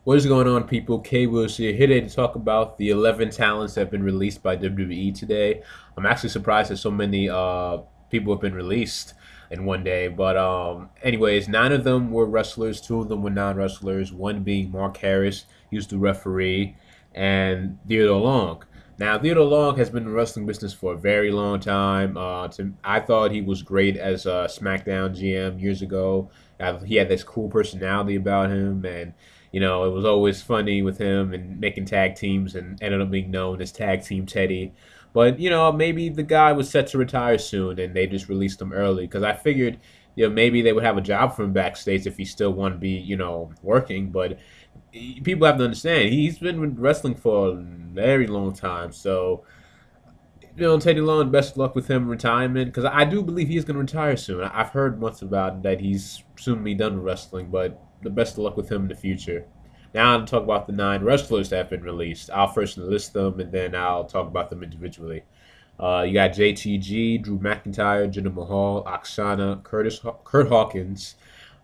What is going on, people? K Wills here today to talk about the 11 talents that have been released by WWE today. I'm actually surprised that so many people have been released in one day. But anyways, 9 of them were wrestlers, 2 of them were non-wrestlers. One being Mark Harris, he was the referee, and Theodore Long. Now, Theodore Long has been in the wrestling business for a very long time. I thought he was great as a SmackDown GM years ago. He had this cool personality about him, and it was always funny with him and making tag teams and ended up being known as Tag Team Teddy. But, maybe the guy was set to retire soon and they just released him early because I figured, maybe they would have a job for him backstage if he still wanted to be, working. But people have to understand, he's been wrestling for a very long time. So, Teddy Long, best of luck with him in retirement because I do believe he's going to retire soon. I've heard much about that he's soon be done with wrestling, but the best of luck with him in the future. Now I'll talk about the 9 wrestlers that have been released. I'll first list them and then I'll talk about them individually. You got JTG, Drew McIntyre, Jinder Mahal, Oksana, Curt Hawkins,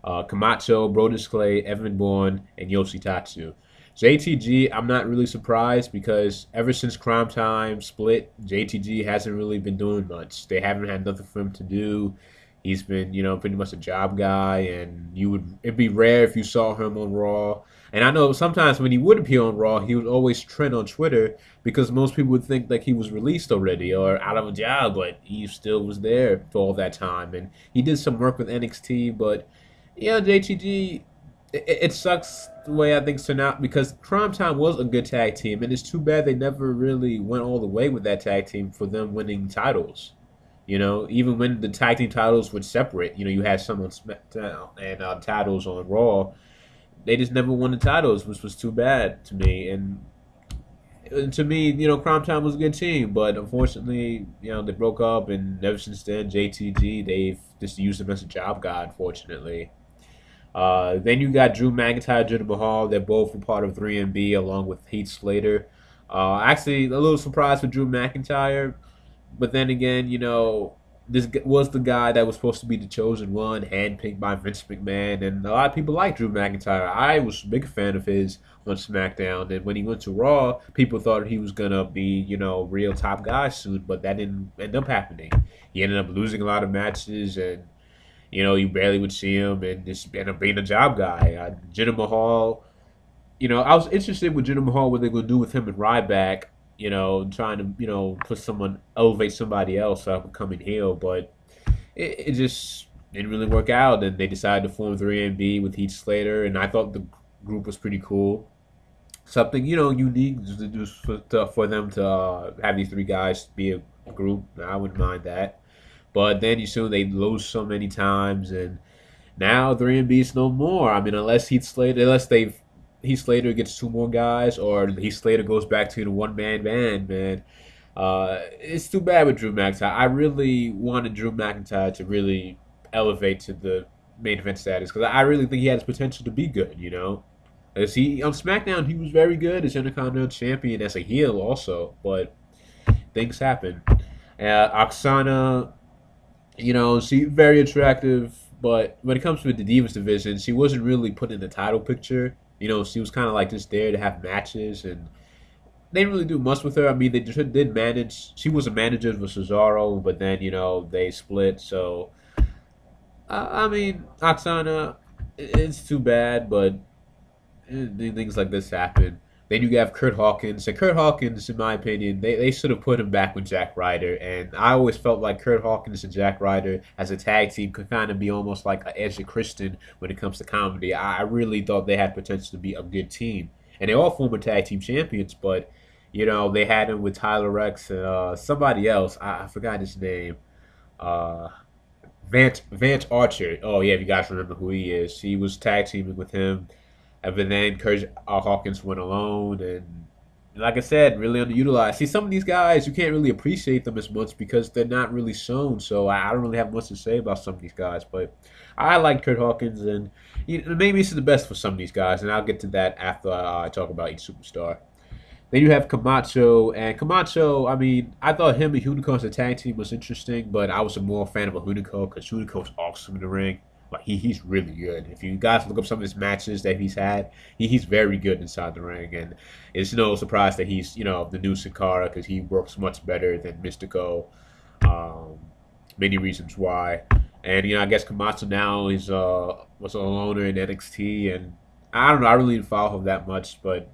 Camacho, Brodus Clay, Evan Bourne, and Yoshitatsu. JTG, I'm not really surprised because ever since Crime Time split, JTG hasn't really been doing much. They haven't had nothing for him to do. He's been, pretty much a job guy, and it'd be rare if you saw him on Raw. And I know sometimes when he would appear on Raw, he would always trend on Twitter because most people would think like he was released already or out of a job, but he still was there for all that time. And he did some work with NXT, but yeah, JTG, it sucks the way I think turned out because Crime Time was a good tag team, and it's too bad they never really went all the way with that tag team for them winning titles. Even when the tag team titles were separate, you had some on SmackDown and titles on Raw. They just never won the titles, which was too bad to me. And to me, Crime Time was a good team, but unfortunately, they broke up, and ever since then, JTG, they've just used him as a job guy, unfortunately. Then you got Drew McIntyre, Jinder Mahal. They're both a part of 3MB along with Heath Slater. Actually, a little surprised with Drew McIntyre, but then again, this was the guy that was supposed to be the chosen one, handpicked by Vince McMahon, and a lot of people like Drew McIntyre. I was a big fan of his on SmackDown, and when he went to Raw, people thought he was gonna be, real top guy soon, but that didn't end up happening. He ended up losing a lot of matches, and you barely would see him, and just ended up being a job guy. Jinder Mahal, I was interested with Jinder Mahal what they're gonna do with him and Ryback. Trying to, elevate somebody else up and becoming heel, but it just didn't really work out. And they decided to form 3MB with Heath Slater, and I thought the group was pretty cool. Something, unique to do for them to have these 3 guys be a group. I wouldn't mind that. But then you see they lose so many times, and now 3MB is no more. I mean, Heath Slater gets 2 more guys, or Heath Slater goes back to the one-man band, man. It's too bad with Drew McIntyre. I really wanted Drew McIntyre to really elevate to the main event status because I really think he had his potential to be good, As he on SmackDown, he was very good as Intercontinental Champion as a heel also, but things happen. Oksana, she very attractive, but when it comes to the Divas division, she wasn't really put in the title picture. She was kind of like just there to have matches, and they didn't really do much with her. I mean, they did manage. She was a manager for Cesaro, but then they split. So, I mean, Oksana, it's too bad, but things like this happen. Then you have Curt Hawkins, and Curt Hawkins, in my opinion, they should have put him back with Jack Ryder. And I always felt like Curt Hawkins and Jack Ryder as a tag team could kind of be almost like an Edge and Christian when it comes to comedy. I really thought they had potential to be a good team, and they all former tag team champions. But they had him with Tyler Rex and somebody else. I forgot his name. Vance Archer. Oh yeah, if you guys remember who he is, he was tag teaming with him. And then Curt Hawkins went alone, and like I said, really underutilized. See, some of these guys, you can't really appreciate them as much because they're not really shown, so I don't really have much to say about some of these guys, but I like Curt Hawkins, and maybe this is the best for some of these guys, and I'll get to that after I talk about each superstar. Then you have Camacho, and Camacho, I mean, I thought him and Hunico as a tag team was interesting, but I was a more fan of a Hunico because Hunico's awesome in the ring. Like he's really good. If you guys look up some of his matches that he's had, he's very good inside the ring, and it's no surprise that he's the new Sin Cara because he works much better than Mystico. Um, Many reasons why, and I guess Camacho now is was a loner in NXT, and I don't know. I really didn't follow him that much, but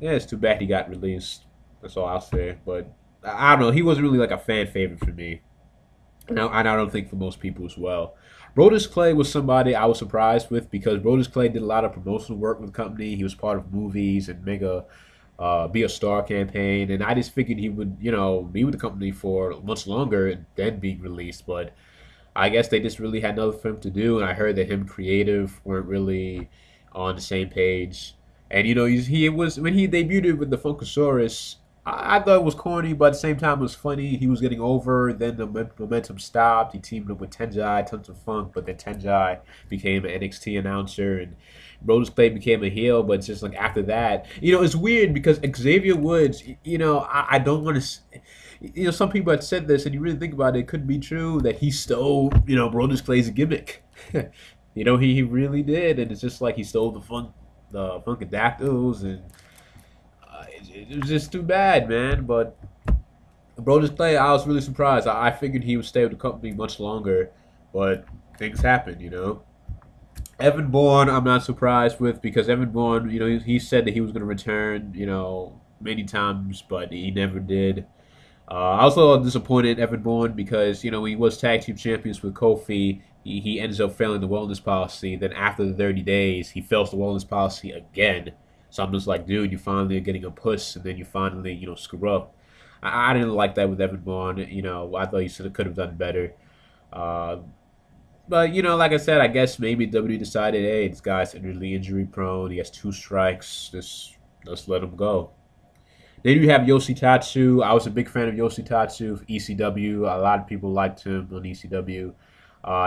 yeah, it's too bad he got released. That's all I'll say. But I don't know. He wasn't really like a fan favorite for me. And I don't think for most people as well. Brodus Clay was somebody I was surprised with because Brodus Clay did a lot of promotional work with the company. He was part of movies and Mega Be a Star campaign. And I just figured he would, be with the company for much longer and then be released. But I guess they just really had nothing for him to do. And I heard that him creative weren't really on the same page. And he was when he debuted with the Funkasaurus. I thought it was corny, but at the same time it was funny. He was getting over. Then the momentum stopped. He teamed up with Tenjai, tons of funk, but then Tenjai became an NXT announcer, and Brodus Clay became a heel. But it's just like after that, it's weird because Xavier Woods. I don't want to. Some people had said this, and you really think about it, it could be true that he stole, Brodus Clay's gimmick. He really did, and it's just like he stole the Funkadactyls, and it was just too bad, man. But Brodus Clay, I was really surprised. I figured he would stay with the company much longer, but things happen. Evan Bourne, I'm not surprised with because Evan Bourne, he said that he was going to return, many times, but he never did. I was a little disappointed in Evan Bourne because, when he was tag team champions with Kofi, he ends up failing the wellness policy. Then after the 30 days, he fails the wellness policy again. So I'm just like, dude, you finally are getting a push, and then you finally, screw up. I didn't like that with Evan Bourne. I thought he could have done better. Uh, but like I said, I guess maybe WWE decided, hey, this guy's really injury prone. He has 2 strikes. Just let's let him go. Then you have Yoshitatsu. I was a big fan of Yoshitatsu, ECW. A lot of people liked him on ECW.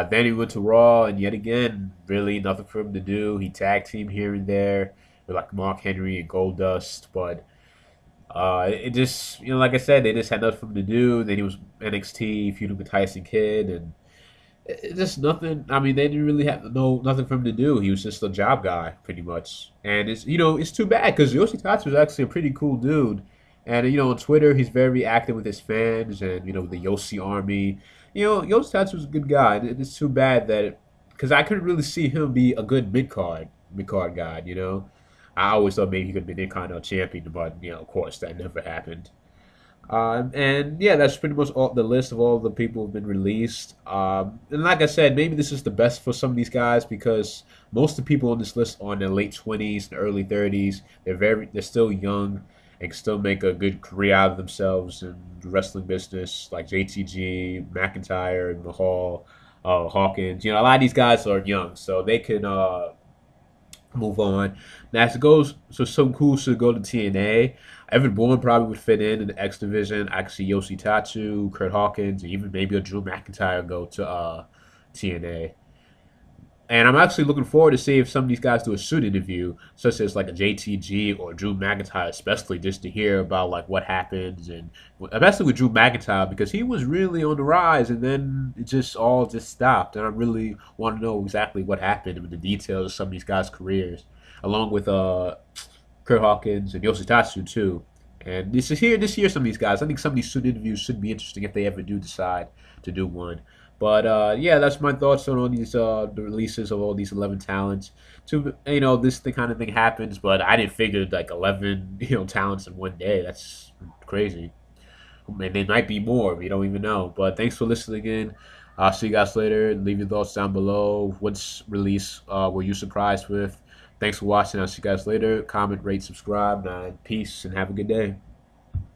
Then he went to Raw, and yet again, really nothing for him to do. He tag teamed here and there with like Mark Henry and Goldust, but it just, like I said, they just had nothing for him to do. Then he was NXT feuding with Tyson Kidd, and it's just nothing. I mean, they didn't really have nothing for him to do. He was just a job guy, pretty much. And it's too bad because Yoshitatsu is actually a pretty cool dude. And on Twitter, he's very active with his fans and the Yoshi Army. Yoshitatsu is a good guy. And it's too bad that because I couldn't really see him be a good mid card guy. I always thought maybe he could be the Intercontinental Champion, but of course, that never happened. And yeah, that's pretty much all the list of all the people who've been released. And like I said, maybe this is the best for some of these guys because most of the people on this list are in their late 20s and early 30s. They're still young and can still make a good career out of themselves in the wrestling business, like JTG, McIntyre, Mahal, Hawkins. A lot of these guys are young, so they can move on. Now, as it goes, so some cool should go to TNA. Evan Bourne probably would fit in the X division. I could see Yoshitatsu, Curt Hawkins, and even maybe a Drew McIntyre go to TNA. And I'm actually looking forward to see if some of these guys do a shoot interview, such as like a JTG or Drew McIntyre, especially just to hear about like what happens, and especially with Drew McIntyre because he was really on the rise, and then it just stopped. And I really want to know exactly what happened and the details of some of these guys' careers, along with Curt Hawkins and Yoshitatsu too. And this year, some of these guys. I think some of these shoot interviews should be interesting if they ever do decide to do one. But yeah, that's my thoughts on all these the releases of all these 11 talents. This kind of thing happens, but I didn't figure like 11 talents in one day. That's crazy. And there might be more. We don't even know. But thanks for listening in. I'll see you guys later. Leave your thoughts down below. What's release were you surprised with? Thanks for watching. I'll see you guys later. Comment, rate, subscribe. Peace and have a good day.